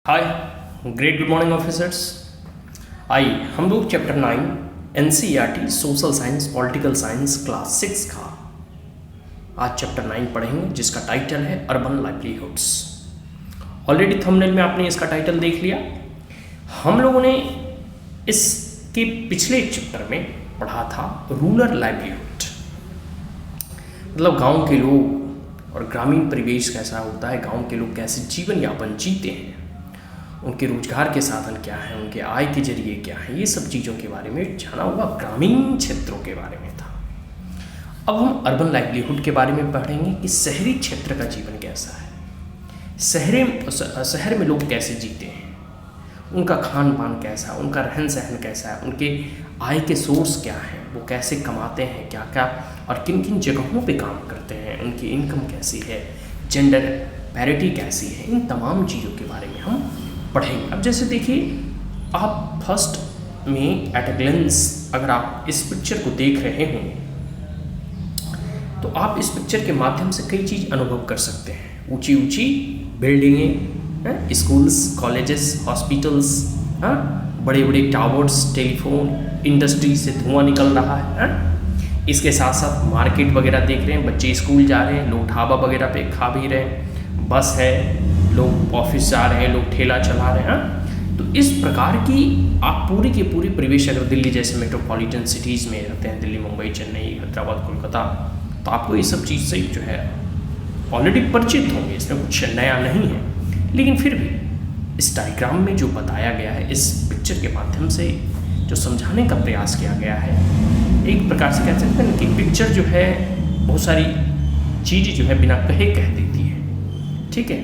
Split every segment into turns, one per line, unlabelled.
हाय, great good morning officers. आइए हम लोग chapter 9 NCERT social science political science class 6 का आज चैप्टर 9 पढ़ेंगे, जिसका टाइटल है अर्बन लाइवलीहुड्स। ऑलरेडी थंबनेल में आपने इसका टाइटल देख लिया। हम लोगों ने इसके पिछले चैप्टर में पढ़ा था रूरल लाइवलीहुड, मतलब गांव के लोग और ग्रामीण परिवेश कैसा होता है, गांव के लोग कैसे जीवन यापन जीते हैं, उनके रोजगार के साधन क्या हैं, उनके आय के जरिए क्या है, ये सब चीज़ों के बारे में जाना हुआ ग्रामीण क्षेत्रों के बारे में था। अब हम अर्बन लाइवलीहुड के बारे में पढ़ेंगे कि शहरी क्षेत्र का जीवन कैसा है, शहर में लोग कैसे जीते हैं, उनका खान पान कैसा है, उनका रहन सहन कैसा है, उनके आय के सोर्स क्या हैं, वो कैसे कमाते हैं, क्या क्या और किन किन जगहों पे काम करते हैं, उनकी इनकम कैसी है, जेंडर पैरिटी कैसी है, इन तमाम चीज़ों के बारे में हम पढ़ेंगे। अब जैसे देखिए, आप फर्स्ट में एट अ ग्लेंस अगर आप इस पिक्चर को देख रहे हो तो आप इस पिक्चर के माध्यम से कई चीज़ अनुभव कर सकते हैं। ऊंची ऊंची बिल्डिंगें, स्कूल्स, कॉलेजेस, हॉस्पिटल्स, बड़े बड़े टावर्स, टेलीफोन, इंडस्ट्री से धुआं निकल रहा है। इसके साथ साथ मार्केट वगैरह देख रहे हैं, बच्चे स्कूल जा रहे हैं, लोग ढाबा वगैरह पे खा भी रहे हैं, बस है, लोग ऑफिस जा रहे हैं, लोग ठेला चला रहे हैं। तो इस प्रकार की आप पूरी की पूरी परिवेश अगर दिल्ली जैसे मेट्रोपॉलिटन सिटीज़ में रहते हैं, दिल्ली, मुंबई, चेन्नई, हैदराबाद, कोलकाता, तो आपको ये सब चीज़ से जो है ऑलरेडी परिचित होंगे, इसमें कुछ नया नहीं है। लेकिन फिर भी इस डायग्राम में जो बताया गया है, इस पिक्चर के माध्यम से जो समझाने का प्रयास किया गया है, एक प्रकार से कह सकते हैं कि पिक्चर जो है बहुत सारी चीज़ें जो है बिना कहे कह देती है। ठीक है,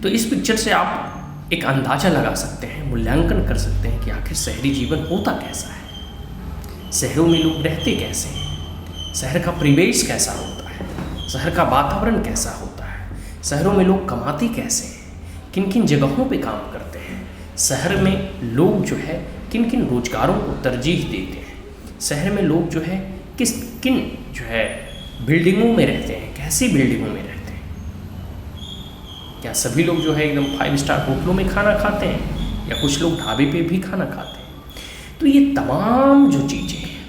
तो इस पिक्चर से आप एक अंदाज़ा लगा सकते हैं, मूल्यांकन कर सकते हैं कि आखिर शहरी जीवन होता कैसा है, शहरों में लोग रहते कैसे हैं, शहर का परिवेश कैसा होता है, शहर का वातावरण कैसा होता है, शहरों में लोग कमाते कैसे हैं, किन किन जगहों पे काम करते हैं, शहर में लोग जो है किन किन रोजगारों को तरजीह देते हैं, शहर में लोग जो है किन जो है बिल्डिंगों में रहते हैं, कैसी बिल्डिंगों में रहते हैं, क्या सभी लोग जो है एकदम 5 स्टार होटलों में खाना खाते हैं या कुछ लोग ढाबे पे भी खाना खाते हैं। तो ये तमाम जो चीज़ें हैं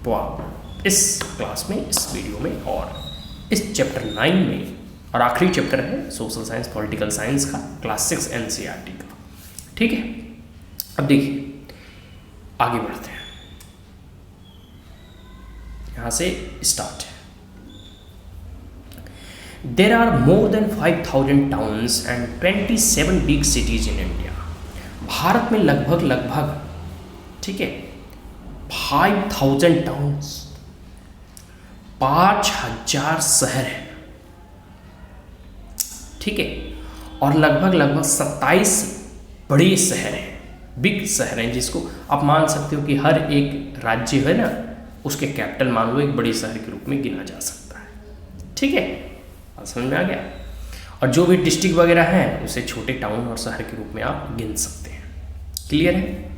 वो आप इस क्लास में, इस वीडियो में और इस चैप्टर 9 में, और आखिरी चैप्टर है सोशल साइंस पॉलिटिकल साइंस का क्लास 6 एनसीईआरटी का। ठीक है, अब देखिए आगे बढ़ते हैं, यहाँ से स्टार्ट है। There are more than 5,000 towns and 27 big cities in India. Bharat में लगभग ठीक है 5,000 टाउन्स, 5,000 शहर हैं। ठीक है, और लगभग 27 बड़े शहर हैं, बिग शहर हैं, जिसको आप मान सकते हो कि हर एक राज्य है ना, उसके कैपिटल मान लो एक बड़े शहर के रूप में गिना जा सकता है। ठीक है, समझ में आ गया। और जो भी डिस्ट्रिक्ट वगैरह हैं उसे छोटे टाउन और शहर के रूप में आप गिन सकते हैं। क्लियर है।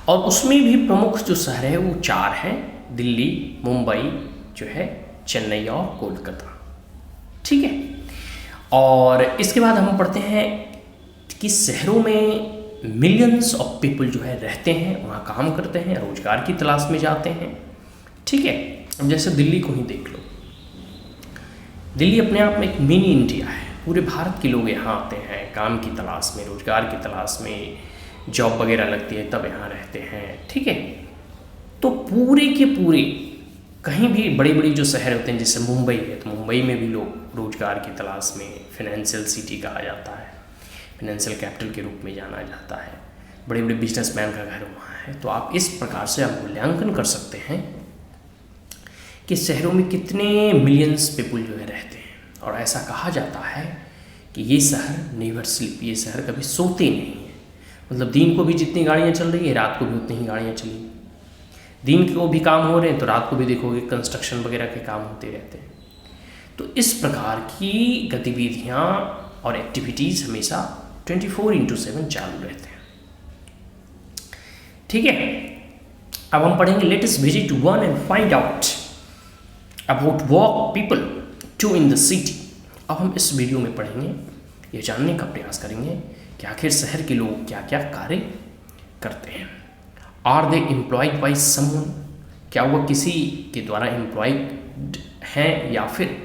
और उसमें भी प्रमुख जो शहर है वो 4 हैं, दिल्ली, मुंबई जो है, चेन्नई और कोलकाता। ठीक है, और इसके बाद हम पढ़ते हैं कि शहरों में मिलियंस ऑफ पीपल जो है रहते हैं, वहाँ काम करते हैं, रोजगार की तलाश में जाते हैं। ठीक है, अब जैसे दिल्ली को ही देख लो, दिल्ली अपने आप में एक मिनी इंडिया है। पूरे भारत के लोग यहाँ आते हैं काम की तलाश में, रोजगार की तलाश में, जॉब वगैरह लगती है तब यहाँ रहते हैं। ठीक है, तो पूरे के पूरे कहीं भी बड़ी बड़ी जो शहर होते हैं, जैसे मुंबई है, तो मुंबई में भी लोग रोजगार की तलाश में, फाइनेंशियल सिटी कहा जाता है, फाइनेंशियल कैपिटल के रूप में जाना जाता है, बड़े बड़े बिजनेसमैन का घर वहाँ है। तो आप इस प्रकार से आप मूल्यांकन कर सकते हैं कि शहरों में कितने मिलियंस पीपल जो है रहते हैं। और ऐसा कहा जाता है कि ये शहर नेवर स्लीप, ये शहर कभी सोते नहीं है। मतलब दिन को भी जितनी गाड़ियाँ चल रही है, रात को भी उतनी ही गाड़ियाँ चली। दिन को भी काम हो रहे हैं तो रात को भी देखोगे कंस्ट्रक्शन वगैरह के काम होते रहते हैं। तो इस प्रकार की गतिविधियाँ और एक्टिविटीज़ हमेशा 24/7 चालू रहते हैं। ठीक है, अब हम पढ़ेंगे let us visit one and find out about work people do in the city. अब हम इस वीडियो में पढ़ेंगे ये जानने का प्रयास करेंगे कि आखिर शहर के लोग क्या क्या कार्य करते हैं। Are they employed by someone, क्या वो किसी के द्वारा एम्प्लॉयड हैं या फिर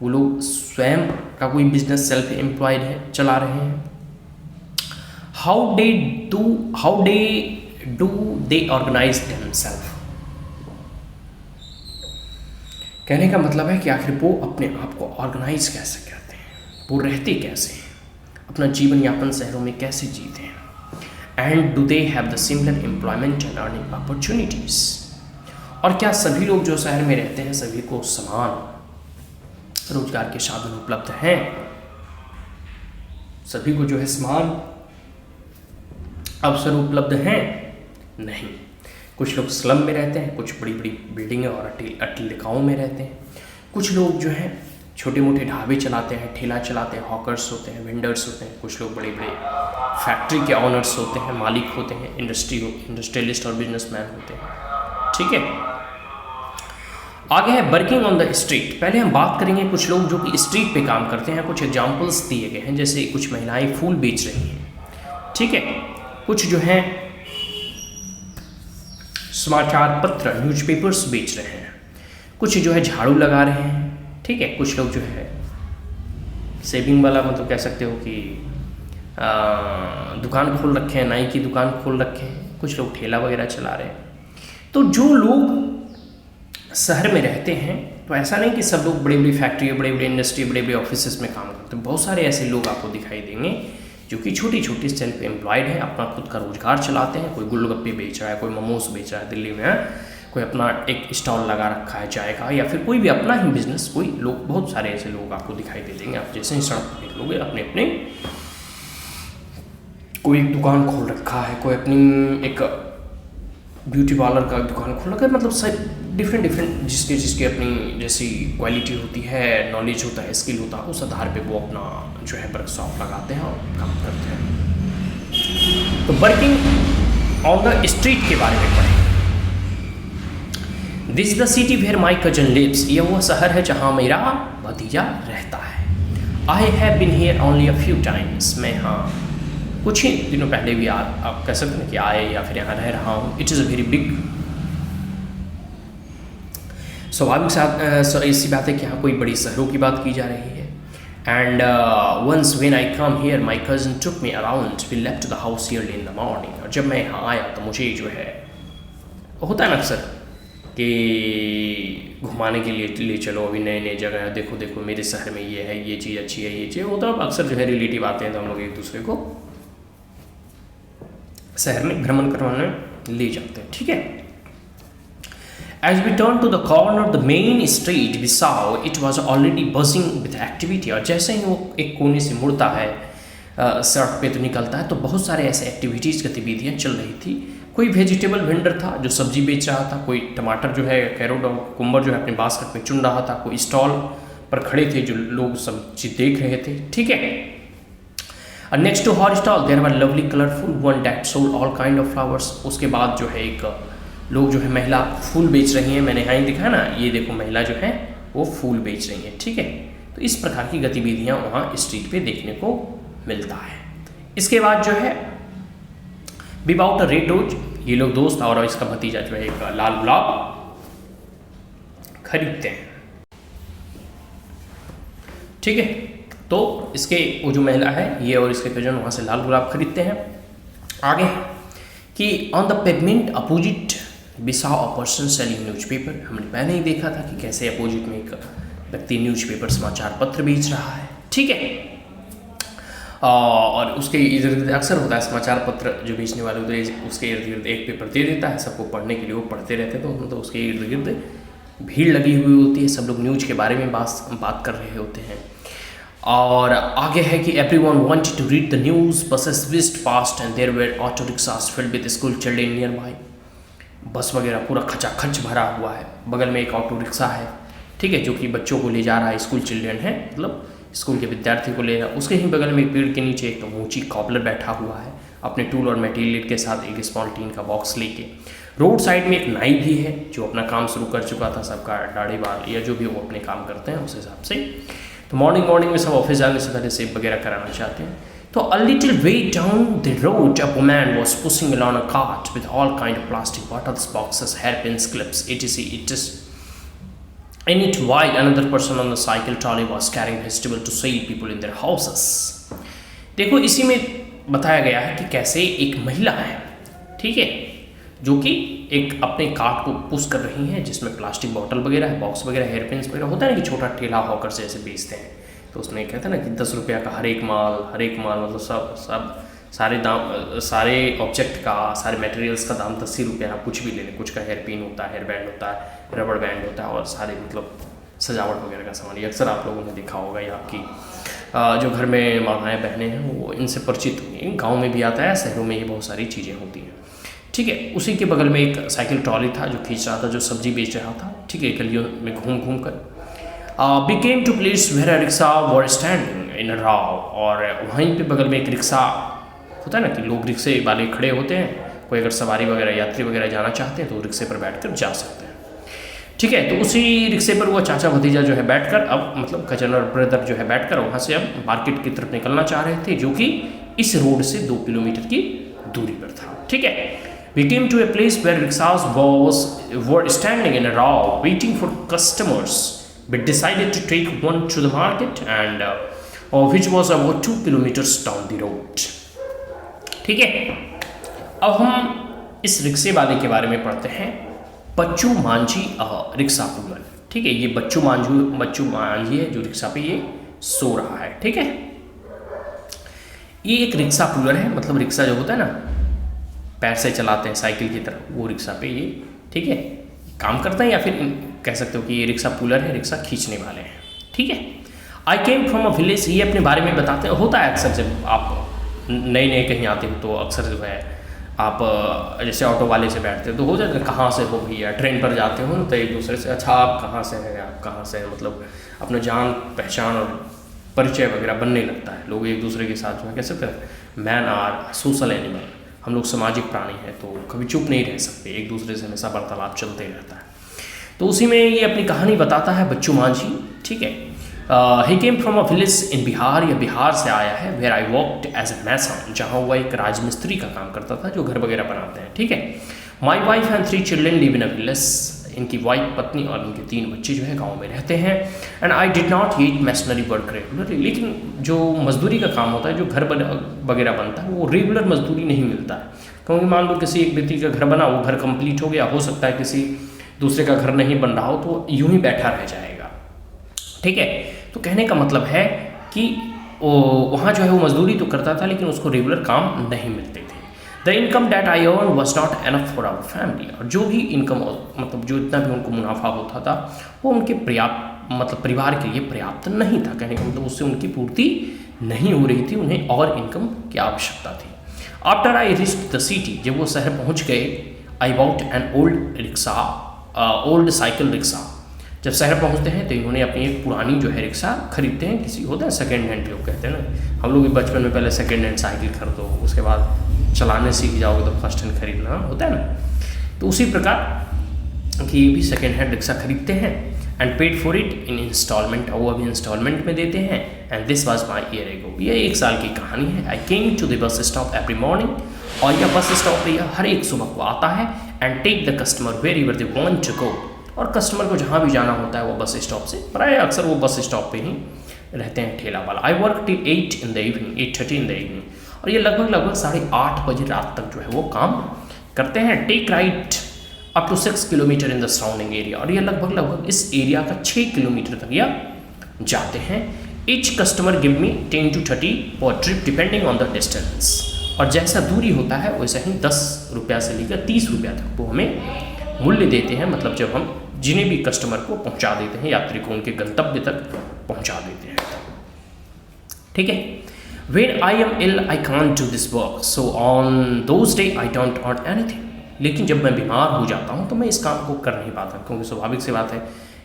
वो लोग स्वयं का कोई बिजनेस सेल्फ एम्प्लॉयड है, चला रहे हैं। How they do they organise themselves, कहने का मतलब है कि आखिर वो अपने आप को ऑर्गेनाइज कैसे करते हैं, वो रहते कैसे हैं, अपना जीवन यापन शहरों में कैसे जीते हैं। And do they have the similar employment and earning opportunities, और क्या सभी लोग जो शहर में रहते हैं सभी को समान रोजगार के साधन उपलब्ध हैं, सभी को जो है समान अवसर उपलब्ध हैं? नहीं। कुछ लोग स्लम में रहते हैं, कुछ बड़ी बड़ी बिल्डिंगें और अटलिकाओं में रहते हैं, कुछ लोग जो हैं छोटे मोटे ढाबे चलाते हैं, ठेला चलाते हैं, हॉकर्स होते हैं, वेंडर्स होते हैं, कुछ लोग बड़े बड़े फैक्ट्री के ऑनर्स होते हैं, मालिक होते हैं, इंडस्ट्रियलिस्ट और बिजनेसमैन होते हैं। ठीक है, आगे है वर्किंग ऑन द स्ट्रीट। पहले हम बात करेंगे कुछ लोग जो कि स्ट्रीट पे काम करते हैं। कुछ एग्जांपल्स दिए गए हैं, जैसे कुछ महिलाएं फूल बेच रही हैं, ठीक है, कुछ जो हैं समाचार पत्र न्यूज़पेपर्स बेच रहे हैं, कुछ जो है झाड़ू लगा रहे हैं, ठीक है, कुछ लोग जो है सेविंग वाला मतलब कह सकते हो कि दुकान खोल रखे हैं, नाई की दुकान खोल रखे हैं, कुछ लोग ठेला वगैरह चला रहे हैं। तो जो लोग शहर में रहते हैं तो ऐसा नहीं कि सब लोग बड़ी बड़ी फैक्ट्री, बड़े बड़े इंडस्ट्री, बड़े बड़े ऑफिस में काम करते हैं। बहुत सारे ऐसे लोग आपको दिखाई देंगे जो कि छोटी छोटी सेल्फ एम्प्लॉयड हैं, अपना खुद का रोजगार चलाते हैं। कोई गोलगप्पे बेच रहा है, कोई मोमोज बेच रहा है दिल्ली में, कोई अपना एक स्टॉल लगा रखा है चाय का, या फिर कोई भी अपना ही बिजनेस, कोई लोग, बहुत सारे ऐसे लोग आपको दिखाई दे देंगे। आप जैसे ही सड़क पर निकलोगे अपने अपने कोई एक दुकान खोल रखा है, कोई अपनी एक ब्यूटी पार्लर का दुकान खोल रखा है, मतलब सब डिफरेंट जिसके अपनी जैसी क्वालिटी होती है, नॉलेज होता है, स्किल होता है, उस आधार पे वो अपना जो है वर्कशॉप लगाते हैं और काम करते हैं। तो वर्किंग ऑन द स्ट्रीट के बारे में पढ़ें। This is the city where my cousin lives, यह वो शहर है जहाँ मेरा भतीजा रहता है। I have been here only a few times, मैं हाँ कुछ ही दिनों पहले भी आप कह सकते हैं कि आए या फिर यहाँ रह रहा हूँ। It is a very big, स्वाभाविक साथ ऐसी बात है कि यहाँ कोई बड़ी शहरों की बात की जा रही है। And once when I come here my cousin took me around, we left the house early in the morning, और जब मैं यहाँ आया तो मुझे जो है होता है ना अक्सर कि घुमाने के लिए ले चलो, अभी नए नए जगह है, देखो देखो मेरे शहर में ये है, ये चीज़ अच्छी है, ये चीज़ होता है। अक्सर जो है रिलेटिव आते हैं तो हम लोग एक दूसरे को शहर में भ्रमण करवाने ले जाते हैं, ठीक है। As we turned to the corner of the main street, we saw it was already buzzing with activity, और जैसे ही वो एक कोने से मुड़ता है सड़क पे तो निकलता है तो बहुत सारे ऐसे एक्टिविटीज़ गतिविधियाँ चल रही थी। कोई वेजिटेबल वेंडर था जो सब्जी बेच रहा था, कोई टमाटर जो है कैरोट और कुकुम्बर जो है अपने बास्केट में चुन रहा था, कोई स्टॉल पर खड़े थे जो लोग सब चीज़ देख रहे थे, ठीक है। And next to her stall there were lovely colorful one that sold all kind of flowers। उसके बाद जो है एक लोग जो है महिला फूल बेच रही हैं, मैंने यहाँ दिखा ना, ये देखो महिला जो है वो फूल बेच रही है, ठीक है। तो इस प्रकार की गतिविधियाँ वहाँ स्ट्रीट पे देखने को मिलता है। इसके बाद जो है विदाउट अ रेड रोज, ये लोग दोस्त और इसका भतीजा जो है एक लाल गुलाब खरीदते हैं, ठीक है। तो इसके वो जो महिला है ये और इसके कजन वहाँ से लाल गुलाब खरीदते हैं। आगे कि on the pavement opposite we saw a person selling newspaper, हमने पहले ही देखा था कि कैसे अपोजिट में एक व्यक्ति न्यूज़पेपर समाचार पत्र बेच रहा है, ठीक है। और उसके इधर गिर्द अक्सर होता है समाचार पत्र जो बेचने वाले होते हैं, उसके इर्द गिर्द एक पेपर दे देता है सबको पढ़ने के लिए, वो पढ़ते रहते हैं, तो मतलब उसके इर्द गिर्द भीड़ लगी हुई होती है, सब लोग न्यूज़ के बारे में बात कर रहे होते हैं। और आगे है कि everyone wanted to read the news, buses whizzed past and there were auto rickshaws filled with school children nearby। बस वगैरह पूरा खचाखच भरा हुआ है, बगल में एक ऑटो रिक्शा है, ठीक है, जो कि बच्चों को ले जा रहा है, स्कूल चिल्ड्रन है, मतलब स्कूल के विद्यार्थी को ले रहा है। उसके ही बगल में एक पेड़ के नीचे एक ऊंची कॉबलर बैठा हुआ है अपने टूल और मटेरियल के साथ, एक स्मॉल टीन का बॉक्स लेके। रोड साइड में एक नाई भी है जो अपना काम शुरू कर चुका था, सबका दाढ़ी बाल या जो भी वो अपने काम करते हैं उस हिसाब से। तो मॉर्निंग मॉर्निंग में सब ऑफिस जाने से पहले सेव वगैरह कराना चाहते हैं। तो a little way down the road, a woman was pushing along a cart with all kind of plastic bottles, boxes, hairpins, clips, etc. In it, while another person on the cycle trolley was carrying vegetable to sell people in their houses. देखो इसी में बताया गया है कि कैसे एक महिला है, ठीक है, जो कि एक अपने कार्ट को पुश कर रही हैं जिसमें प्लास्टिक बॉटल वगैरह है, बॉक्स वगैरह, हेयरपिन्स वगैरह होता है ना कि छोटा ठेला हॉकर से ऐसे बेचते हैं। तो उसमें कहते हैं ना कि 10 रुपया का हर एक माल मतलब सब सारे दाम, सारे ऑब्जेक्ट का, सारे मटेरियल्स का दाम 10 रुपया। आप कुछ भी ले लें, कुछ का हेयर पिन होता है, हेयर बैंड होता है, रबड़ बैंड होता है और सारे मतलब सजावट वगैरह का सामान। ये अक्सर आप लोगों ने देखा होगा या आपकी जो घर में माताएँ बहनें हैं वो इनसे परिचित होंगी। गाँव में भी आता है, शहरों में ये बहुत सारी चीज़ें होती हैं, ठीक है। उसी के बगल में एक साइकिल ट्रॉली था जो खींच रहा था, जो सब्जी बेच रहा था, ठीक है, गलियों में घूम घूम कर। We came to place where a rickshaw were standing in a row, और वहीं पे बगल में एक रिक्शा होता है ना कि लोग रिक्शे वाले खड़े होते हैं, कोई अगर सवारी वगैरह यात्री वगैरह जाना चाहते हैं तो रिक्शे पर बैठकर जा सकते हैं, ठीक है। तो उसी रिक्शे पर वो चाचा भतीजा जो है बैठकर, अब मतलब कजन और ब्रदर जो है बैठकर वहाँ से अब मार्केट की तरफ निकलना चाह रहे थे, जो कि इस रोड से 2 किलोमीटर की दूरी पर था, ठीक है। We came to a place where rickshaws were standing in a row waiting for customers. We decided to take one to the market and which was about 2 kilometers down the road. ठीक है, अब हम इस रिक्शे वाले के बारे में पढ़ते हैं। बच्चू मांझी रिक्शा पुलर, ठीक है। ये बच्चू मांझी है जो रिक्शा पे ये सो रहा है, ठीक है। ये एक रिक्शा पुलर है, मतलब रिक्शा जो होता है ना पैर से चलाते हैं साइकिल की तरह, वो रिक्शा पे ये, ठीक है, काम करता है, या फिर कह सकते हो कि ये रिक्शा पुलर है, रिक्शा खींचने वाले हैं, ठीक है। I came from a village, ये अपने बारे में बताते हैं। होता है अक्सर जब आप नए कहीं आते हो तो अक्सर जो है आप जैसे ऑटो वाले से बैठते हो तो हो जाता है कहाँ से हो भैया, ट्रेन पर जाते हो तो एक दूसरे से अच्छा आप कहाँ से हैं, आप कहाँ से हैं, मतलब अपना जान पहचान और परिचय वगैरह बनने लगता है। लोग एक दूसरे के साथ जो है कह सकते हैं मैन आर सोशल एनिमल, हम लोग सामाजिक प्राणी हैं तो कभी चुप नहीं रह सकते, एक दूसरे से हमेशा वार्तालाप चलते रहता है। तो उसी में ये अपनी कहानी बताता है बच्चू मांझी, ठीक है। He came from a village in Bihar, या बिहार से आया है। Where I worked as a mason, जहाँ वह एक राजमिस्त्री का काम करता था जो घर वगैरह बनाते हैं, ठीक है। My wife and 3 children live in a village, इनकी वाइफ पत्नी और इनके 3 बच्चे जो है गांव में रहते हैं। And I did not eat machinery work regularly, लेकिन जो मजदूरी का काम होता है, जो घर वगैरह बनता है, वो रेगुलर मजदूरी नहीं मिलता है। क्योंकि मान लो किसी एक व्यक्ति का घर बना, वो घर कंप्लीट हो गया, हो सकता है किसी दूसरे का घर नहीं बन रहा हो तो यूं ही बैठा रह जाएगा, ठीक है। तो कहने का मतलब है कि वहाँ जो है वो मजदूरी तो करता था लेकिन उसको रेगुलर काम नहीं मिलते थे। The income that I earn was not enough for our family, और जो भी इनकम मतलब जो इतना भी उनको मुनाफा होता था वो उनके मतलब परिवार के लिए पर्याप्त नहीं था। कहने का मतलब उससे उनकी पूर्ति नहीं हो रही थी, उन्हें और इनकम की आवश्यकता थी। After I reached the city, जब वो शहर पहुँच गए, I bought an old cycle rickshaw. जब शहर पहुंचते हैं तो इन्होंने अपनी एक पुरानी जो है रिक्शा खरीदते हैं, किसी होता है सेकेंड हैंड, लोग कहते हैं ना, हम लोग भी बचपन में पहले सेकेंड हैंड साइकिल खरीदो, उसके बाद चलाने सीख जाओगे तो फर्स्ट हैंड खरीदना होता है ना। तो उसी प्रकार कि ये भी सेकेंड हैंड रिक्शा खरीदते हैं। And paid for it in installment, वो अभी इंस्टॉलमेंट में देते हैं। And this was my year ago, ये 1 साल की कहानी है। I came to the bus stop every morning, और यह बस स्टॉप पर यह हर एक सुबह को आता है। And take the customer wherever they want to go, और कस्टमर को जहाँ भी जाना होता है वो बस स्टॉप से, प्राय अक्सर वो बस स्टॉप पे ही रहते हैं ठेला वाला। I work till 8 in the evening, 8:30 in the evening, और ये लगभग 8:30 बजे रात तक जो है वो काम करते हैं। Take ride up to 6 kilometre in the surrounding area, और ये लगभग इस एरिया का 6 किलोमीटर तक यह जाते हैं। Each customer give me 10 to 30 पर trip depending on the distance, और जैसा दूरी होता है वैसा ही 10 रुपया से लेकर 30 रुपया तक वो हमें मूल्य देते हैं। मतलब जब हम जिन्हें भी कस्टमर को पहुंचा देते हैं, यात्री को उनके गंतव्य तक पहुंचा देते हैं, ठीक है। When I am ill, I can't do this work, so on those days I don't earn anything. लेकिन जब मैं बीमार हो जाता हूँ तो मैं इस काम को कर नहीं पाता, क्योंकि स्वाभाविक सी बात है,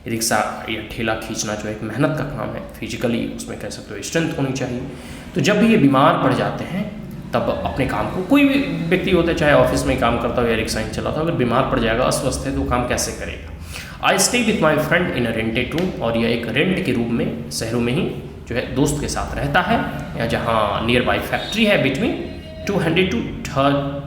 रिक्शा या ठेला खींचना जो है एक मेहनत का काम है, फिजिकली उसमें कह सकते हो स्ट्रेंथ होनी चाहिए। तो जब भी ये बीमार पड़ जाते हैं तब अपने काम को, कोई भी व्यक्ति होता है चाहे ऑफिस में काम करता हो या रिक्शा ही चलाता हो, अगर बीमार पड़ जाएगा, अस्वस्थ है, तो काम कैसे करेगा। I stay with my friend in a rented room, और यह एक रेंट के रूम में शहरों में ही जो है दोस्त के साथ रहता है, या जहाँ नियर बाई फैक्ट्री है between 200 to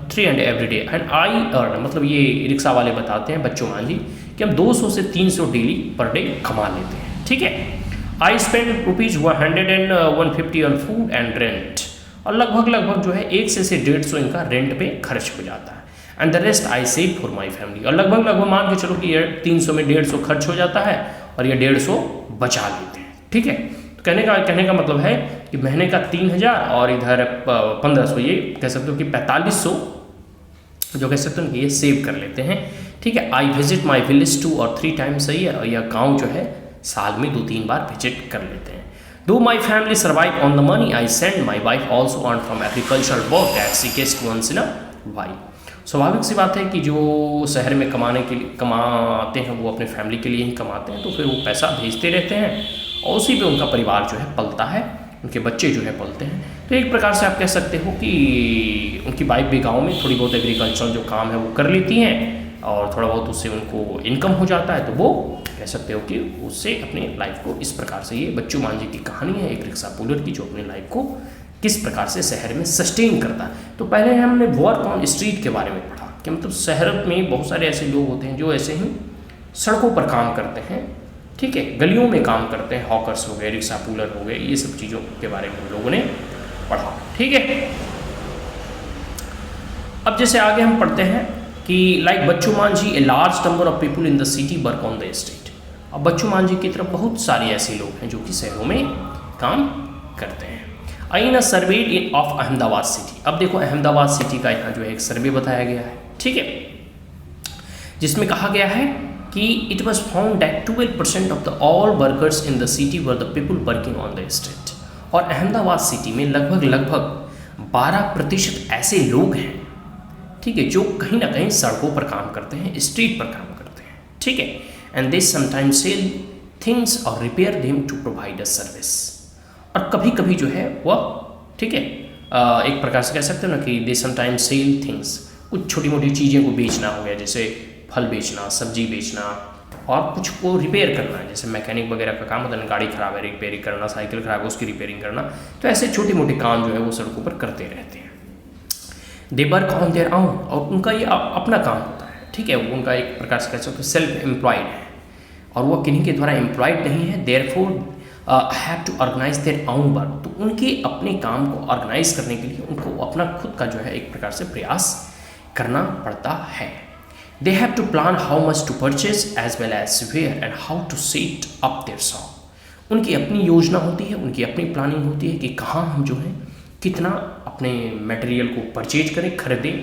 300 every day and I earn, मतलब ये रिक्शा वाले बताते हैं बच्चों मान जी कि हम 200 से 300 डेली पर डे कमा लेते हैं, ठीक है। I spend rupees 100 and 150 on food and rent, और लगभग जो है 1 से 150 इनका रेंट पे खर्च हो जाता है। And the rest I save for my family, और लगभग मान के चलो कि ये 300 में 150 खर्च हो जाता है और ये 150 बचा लेते हैं, ठीक है। तो कहने का मतलब है कि महीने का 3000 और इधर 1500, ये कह सकते हो कि 4500 जो कह सकते हो कि ये सेव कर लेते हैं, ठीक है। I visit my village 2 or 3 times a year, और यह गाँव जो है साल में 2-3 बार विजिट कर लेते हैं। Though my family survive on the money I send, my wife also earn from agricultural work that she gets once in a while. स्वाभाविक सी बात है कि जो शहर में कमाते हैं वो अपने फैमिली के लिए ही कमाते हैं, तो फिर वो पैसा भेजते रहते हैं और उसी पे उनका परिवार जो है पलता है, उनके बच्चे जो है पलते हैं। तो एक प्रकार से आप कह सकते हो कि उनकी वाइफ भी गाँव में थोड़ी बहुत एग्रीकल्चरल जो काम है वो कर लेती हैं और थोड़ा बहुत उससे उनको इनकम हो जाता है, तो वो कह सकते हो कि उससे अपने लाइफ को इस प्रकार से, ये बच्चू मान जी की कहानी है एक रिक्शा पुलर की जो अपने लाइफ को किस प्रकार से शहर में सस्टेन करता है। तो पहले हमने वर्क ऑन स्ट्रीट के बारे में पढ़ा कि मतलब शहर में बहुत सारे ऐसे लोग होते हैं जो ऐसे ही सड़कों पर काम करते हैं, ठीक है, गलियों में काम करते हैं, हॉकर्स हो गए, रिक्शा पुलर हो गए, ये सब चीज़ों के बारे में हम लोगों ने पढ़ा, ठीक है। अब जैसे आगे हम पढ़ते हैं कि like Bachchu Manjhi a large number of people in the city work on the state. अब बच्चू मान जी की तरफ बहुत सारे ऐसे लोग हैं जो कि शहरों में काम करते हैं। इन अ सर्वे इन ऑफ अहमदाबाद सिटी, अब देखो अहमदाबाद सिटी का यहाँ जो है एक सर्वे बताया गया है, ठीक है, जिसमें कहा गया है कि it was found that 12% of the all workers in the city were the people working on the street. और अहमदाबाद सिटी में लगभग 12% ऐसे लोग हैं, ठीक है, जो कहीं ना कहीं सड़कों पर काम करते हैं, स्ट्रीट पर काम करते हैं, ठीक है। And they sometimes sell things और repair them to provide a service, और कभी कभी जो है वह, ठीक है, एक प्रकार से कह सकते हो ना कि दे समटाइम्स सेल थिंग्स, कुछ छोटी मोटी चीज़ें को बेचना हो गया, जैसे फल बेचना, सब्जी बेचना, और कुछ को रिपेयर करना है, जैसे मैकेनिक वगैरह का काम होता है, गाड़ी खराब है रिपेयरिंग करना, साइकिल खराब है उसकी रिपेयरिंग करना, तो ऐसे छोटे मोटे काम जो है वो सड़कों पर करते रहते हैं। They work on their own, और उनका ये अपना काम होता है, ठीक है, वो उनका एक प्रकार से कह सकते हो सेल्फ एम्प्लॉयड है, और वो किन्हीं के द्वारा एम्प्लॉयड नहीं है, therefore have to organise their own work. तो उनके अपने काम को ऑर्गेनाइज करने के लिए उनको अपना खुद का जो है एक प्रकार से प्रयास करना पड़ता है। They have to plan how much to purchase as well as where and how to set up their shop. उनकी अपनी योजना होती है, उनकी अपनी प्लानिंग होती है कि कहाँ हम जो है कितना अपने मटेरियल को परचेज करें, खरीदें,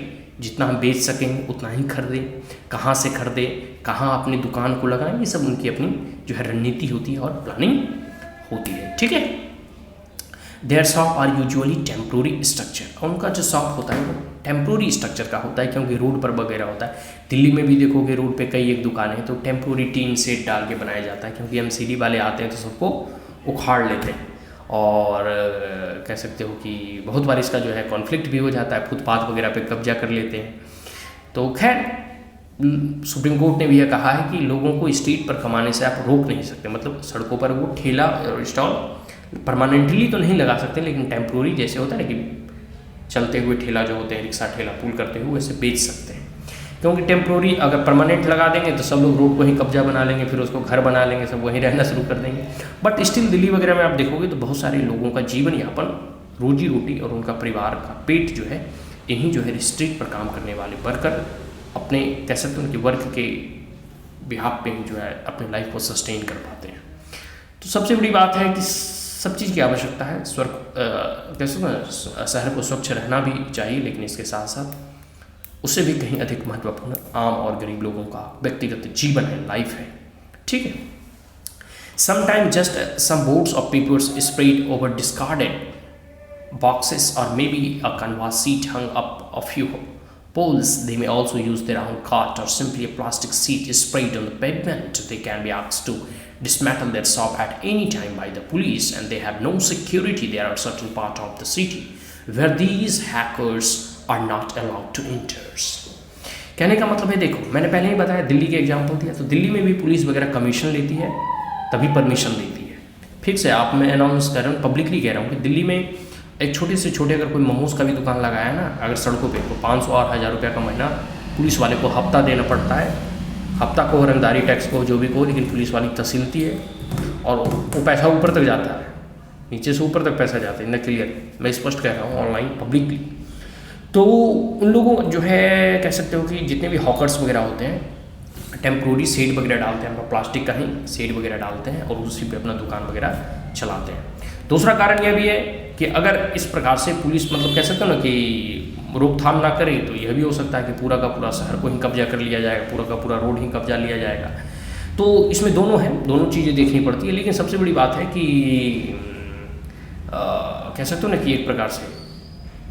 जितना हम बेच सकें उतना ही खरीदें, कहाँ से खरीदें, कहाँ अपनी दुकान को लगाएं, ये सब उनकी अपनी जो है रणनीति होती है और प्लानिंग होती है, ठीक है। Their shop are usually temporary structure, और उनका जो शॉप होता है वो टेम्प्रोरी स्ट्रक्चर का होता है, क्योंकि रोड पर वगैरह होता है। दिल्ली में भी देखोगे रोड पे कई एक दुकानें हैं तो टेम्प्रोरी टीन सेट डाल के बनाया जाता है, क्योंकि एमसीडी वाले आते हैं तो सबको उखाड़ लेते हैं, और कह सकते हो कि बहुत बार इसका जो है कॉन्फ्लिक्ट भी हो जाता है, फुटपाथ वगैरह पे कब्जा कर लेते हैं। तो खैर सुप्रीम कोर्ट ने भी यह कहा है कि लोगों को स्ट्रीट पर कमाने से आप रोक नहीं सकते, मतलब सड़कों पर वो ठेला और स्टॉल परमानेंटली तो नहीं लगा सकते, लेकिन टेम्प्रोरी जैसे होता है ना कि चलते हुए ठेला जो होते हैं, रिक्शा ठेला पुल करते हुए वैसे बेच सकते हैं। क्योंकि टेम्प्रोरी अगर परमानेंट लगा देंगे तो सब लोग रोड को ही कब्जा बना लेंगे, फिर उसको घर बना लेंगे, सब वहीं रहना शुरू कर देंगे। बट स्टिल दिल्ली वगैरह में आप देखोगे तो बहुत सारे लोगों का जीवन यापन, रोजी रोटी और उनका परिवार का पेट जो है इन्हीं जो है स्ट्रीट पर काम करने वाले वर्कर अपने कह सकते हैं कि वर्क के बिहाफ पे जो है अपने लाइफ को सस्टेन कर पाते हैं। तो सबसे बड़ी बात है कि सब चीज़ की आवश्यकता है, कैसे शहर को स्वच्छ रहना भी चाहिए, लेकिन इसके साथ साथ उससे भी कहीं अधिक महत्वपूर्ण आम और गरीब लोगों का व्यक्तिगत जीवन है, लाइफ है, ठीक है। Sometime just some boards of papers spread over discarded boxes or maybe a canvas seat hung up a few poles. They may also use their own cart or simply a plastic seat sprayed on the pavement. They can be asked to dismantle their shop at any time by the police, and they have no security. There are certain parts of the city where these hackers are not allowed to enter. कहने का मतलब है, देखो मैंने पहले ही बताया, दिल्ली के example दिया, तो दिल्ली में भी पुलिस वगैरह कमीशन लेती है तभी परमिशन देती है। फिक्स है, आप मैं अनाउंस कर रहा हूँ, पब्लिकली कह रहा हूँ कि दिल्ली में एक छोटे से छोटे अगर कोई मोमोज का भी दुकान लगाया ना अगर सड़कों पे, तो 500 और 1000 रुपये का महीना पुलिस वाले को हफ्ता देना पड़ता है। हफ्ता को रंगदारी टैक्स को जो भी को, लेकिन पुलिस वाली तहसीलती है और वो पैसा ऊपर तक जाता है, नीचे से ऊपर तक पैसा जाता है। न क्लियर, मैं स्पष्ट कह रहा हूँ ऑनलाइन पब्लिकली। तो उन लोगों जो है कह सकते हो कि जितने भी हॉकर्स वगैरह होते हैं टेम्प्रोरी शेड वगैरह डालते हैं, प्लास्टिक का ही शेड वगैरह डालते हैं और उसी पे अपना दुकान वगैरह चलाते हैं। दूसरा कारण यह भी है कि अगर इस प्रकार से पुलिस मतलब कह सकते हो ना कि रोकथाम ना करे, तो यह भी हो सकता है कि पूरा का पूरा शहर को ही कब्जा कर लिया जाएगा, पूरा का पूरा रोड ही कब्जा लिया जाएगा। तो इसमें दोनों हैं, दोनों चीज़ें देखनी पड़ती है। लेकिन सबसे बड़ी बात है कि कह सकते हो ना कि एक प्रकार से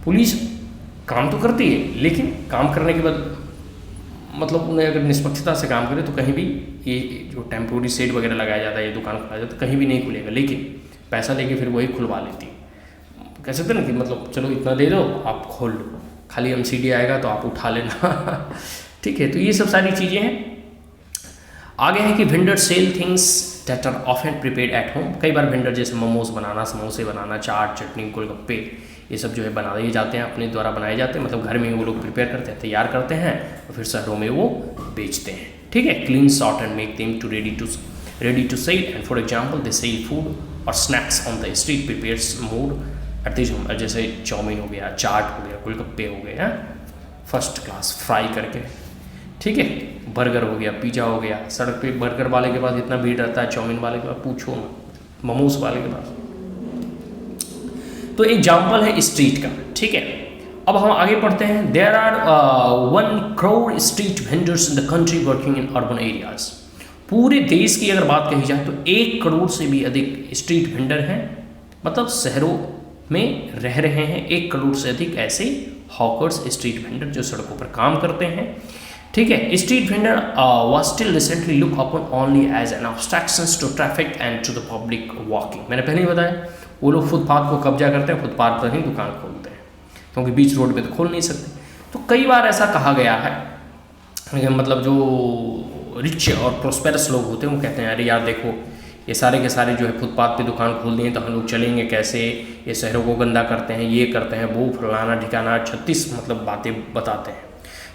पुलिस काम तो करती है, लेकिन काम करने के बाद मतलब उन्हें अगर निष्पक्षता से काम करे तो कहीं भी ये जो टेम्प्रोरी शेड वगैरह लगाया जाता है, ये दुकान खुला जाता है, तो कहीं भी नहीं खुलेगा। लेकिन पैसा लेके फिर वही खुलवा लेती है। कह सकते हैं ना कि मतलब चलो इतना दे दो, आप खोल लो, खाली एमसीडी आएगा तो आप उठा लेना ठीक है। तो ये सब सारी चीज़ें हैं। आगे है कि vendor sell things that are often prepared at home. कई बार वेंडर जैसे मोमोज बनाना, समोसे बनाना, चाट, चटनी, गोलगप्पे, ये सब जो है बनाए जाते हैं, अपने द्वारा बनाए जाते हैं, मतलब घर में वो लोग प्रिपेयर करते हैं, तैयार करते हैं और फिर शहरों में वो बेचते हैं। ठीक है, clean, sort and make them to ready to sell. And for example they sell food और snacks on the street prepares mood at this home. जैसे चाउमीन हो गया, चाट हो गया, गोलगप्पे हो गए हैं फर्स्ट क्लास फ्राई करके, ठीक है, बर्गर हो गया, पिज़्ज़ा हो गया। सड़क पे बर्गर वाले के पास इतना भीड़ रहता है, चाउमीन वाले के पास पूछो ना, मोमोज वाले के पास। तो एग्जाम्पल है स्ट्रीट का, ठीक है। अब हम आगे पढ़ते हैं। There are 1 crore street vendors in the country working in urban areas. पूरे देश की अगर बात कही जाए तो 1 करोड़ से भी अधिक स्ट्रीट वेंडर हैं, मतलब शहरों में रह रहे हैं 1 करोड़ से अधिक ऐसे हॉकर्स, स्ट्रीट वेंडर जो सड़कों पर काम करते हैं, ठीक है। Street vendor was still recently look upon only as an obstructions to traffic and to the public walking. मैंने पहले ही बताया, वो लोग फुटपाथ को कब्जा करते हैं, फुटपाथ पर ही दुकान खोलते हैं, क्योंकि बीच रोड पे तो खोल नहीं सकते। तो कई बार ऐसा कहा गया है, मतलब जो रिच और प्रोस्पेरस लोग होते हैं वो कहते हैं अरे यार देखो ये सारे के सारे जो है फुटपाथ पे दुकान खोल दिए तो हम लोग चलेंगे कैसे, ये शहरों को गंदा करते हैं, ये करते हैं, वो फलाना ठिकाना 36 मतलब बातें बताते हैं।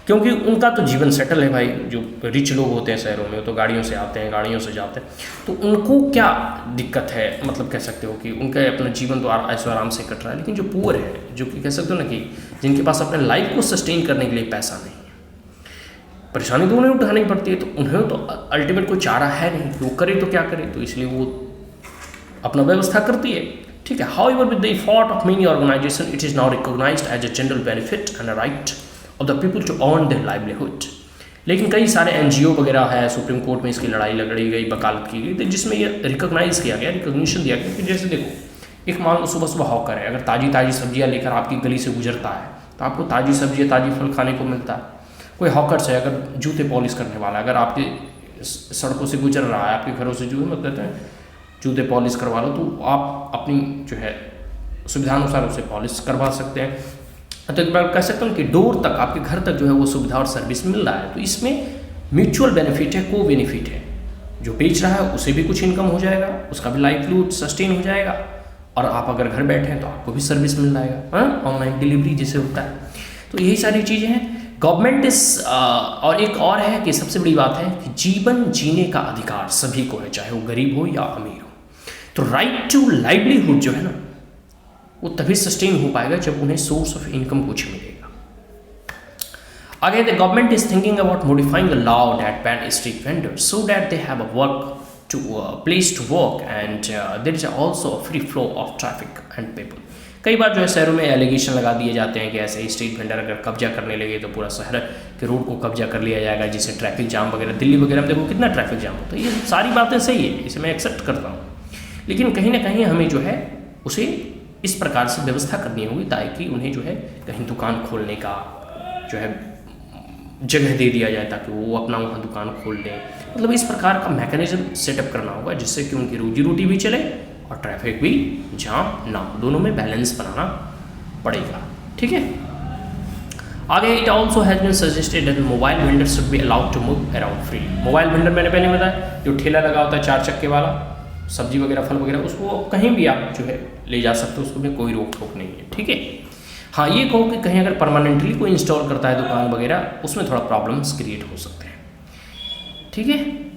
क्योंकि उनका तो जीवन सेटल है भाई। जो रिच लोग होते हैं शहरों में, तो गाड़ियों से आते हैं, गाड़ियों से जाते हैं, तो उनको क्या दिक्कत है, मतलब कह सकते हो कि उनका अपना जीवन तो ऐसे आराम से कट रहा है। लेकिन जो पुअर है, जो कि कह सकते हो ना कि जिनके पास अपने लाइफ को सस्टेन करने के लिए पैसा नहीं है, परेशानी तो उन्हें उठानी पड़ती है, तो उन्हें तो अल्टीमेट कोई चारा है नहीं, वो करे तो क्या करे, तो इसलिए वो अपना व्यवस्था करती है, ठीक है। However with the effort of many organisation it is now recognised as a general benefit and a right of the people to earn their livelihood. लेकिन कई सारे NGO वगैरह है, सुप्रीम कोर्ट में इसकी लड़ाई लड़ी गई, वकालत की गई, तो जिसमें ये रिकॉग्नाइज किया गया, रिकॉग्निशन दिया गया कि जैसे देखो एक मान लो सुबह सुबह हॉकर है, अगर ताज़ी सब्जियां लेकर आपकी गली से गुजरता है तो आपको ताज़ी सब्जियां, ताज़ी फल खाने को मिलता है। कोई हॉकर्स है, अगर जूते पॉलिश करने वाला, अगर आपके सड़कों से गुजर रहा है, आपके घरों से जो मत देते हैं जूते पॉलिश करवा लो, तो आप अपनी जो है सुविधानुसार उसे पॉलिश करवा सकते हैं। तो एक बार कह सकता हूँ कि डोर तक, आपके घर तक जो है वो सुविधा और सर्विस मिल रहा है। तो इसमें म्यूचुअल बेनिफिट है, को बेनिफिट है। जो बेच रहा है उसे भी कुछ इनकम हो जाएगा, उसका भी लाइवलीहुड सस्टेन हो जाएगा, और आप अगर घर बैठे हैं तो आपको भी सर्विस मिल जाएगा, ऑनलाइन डिलीवरी जैसे होता है। तो यही सारी चीज़ें हैं। गवर्नमेंट इस और एक और है कि सबसे बड़ी बात है कि जीवन जीने का अधिकार सभी को है, चाहे वो गरीब हो या अमीर हो। तो राइट टू लाइवलीहुड जो है ना, वो तभी सस्टेन हो पाएगा जब उन्हें सोर्स ऑफ इनकम कुछ मिलेगा। आगे the government is thinking about modifying the law that ban street vendors so that they have a work to place to work and there is also a free flow of traffic and people. कई बार जो है शहरों में allegation लगा दिए जाते हैं कि ऐसे स्ट्रीट वेंडर अगर कब्जा करने लगे तो पूरा शहर के रोड को कब्जा कर लिया जाएगा, जिससे ट्रैफिक जाम वगैरह, दिल्ली वगैरह में देखो कितना ट्रैफिक जाम होता है। ये सारी बातें सही है, इसे मैं एक्सेप्ट करता हूँ, लेकिन कहीं ना कहीं हमें जो है उसे इस प्रकार से व्यवस्था करनी होगी ताकि उन्हें जो है कहीं दुकान खोलने का जो है जगह दे दिया जाए, ताकि वो अपना वहाँ दुकान खोल लें। मतलब इस प्रकार का मैकेनिज्म सेटअप करना होगा जिससे कि उनकी रोजी रोटी भी चले और ट्रैफिक भी जाम ना हो, दोनों में बैलेंस बनाना पड़ेगा, ठीक है। आगे it also has been suggested that mobile vendor should be allowed to move around free. Mobile vendor मैंने पहले बताया, जो ठेला लगा होता है 4 चक्के वाला, सब्जी वगैरह फल वगैरह, उसको कहीं भी आप जो है ले जा सकते हो, उसमें कोई रोक टोक नहीं है, ठीक है। हाँ, ये कहो कि कहीं अगर परमानेंटली कोई इंस्टॉल करता है दुकान वगैरह, उसमें थोड़ा प्रॉब्लम्स क्रिएट हो सकते हैं, ठीक है।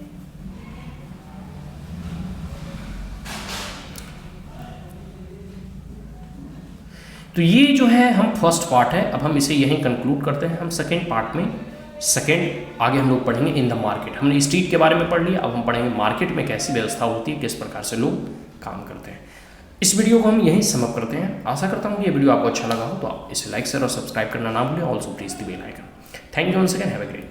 तो ये जो है हम फर्स्ट पार्ट है, अब हम इसे यहीं कंक्लूड करते हैं। हम सेकेंड पार्ट में आगे हम लोग पढ़ेंगे इन द मार्केट। हमने स्ट्रीट के बारे में पढ़ लिया, अब हम पढ़ेंगे मार्केट में कैसी व्यवस्था होती है, किस प्रकार से लोग काम करते हैं। इस वीडियो को हम यहीं समअप करते हैं। आशा करता हूँ कि ये वीडियो आपको अच्छा लगा हो, तो आप इसे लाइक शेयर और सब्सक्राइब करना ना भूलें। Also please the bell icon. Thank you once again, have a great.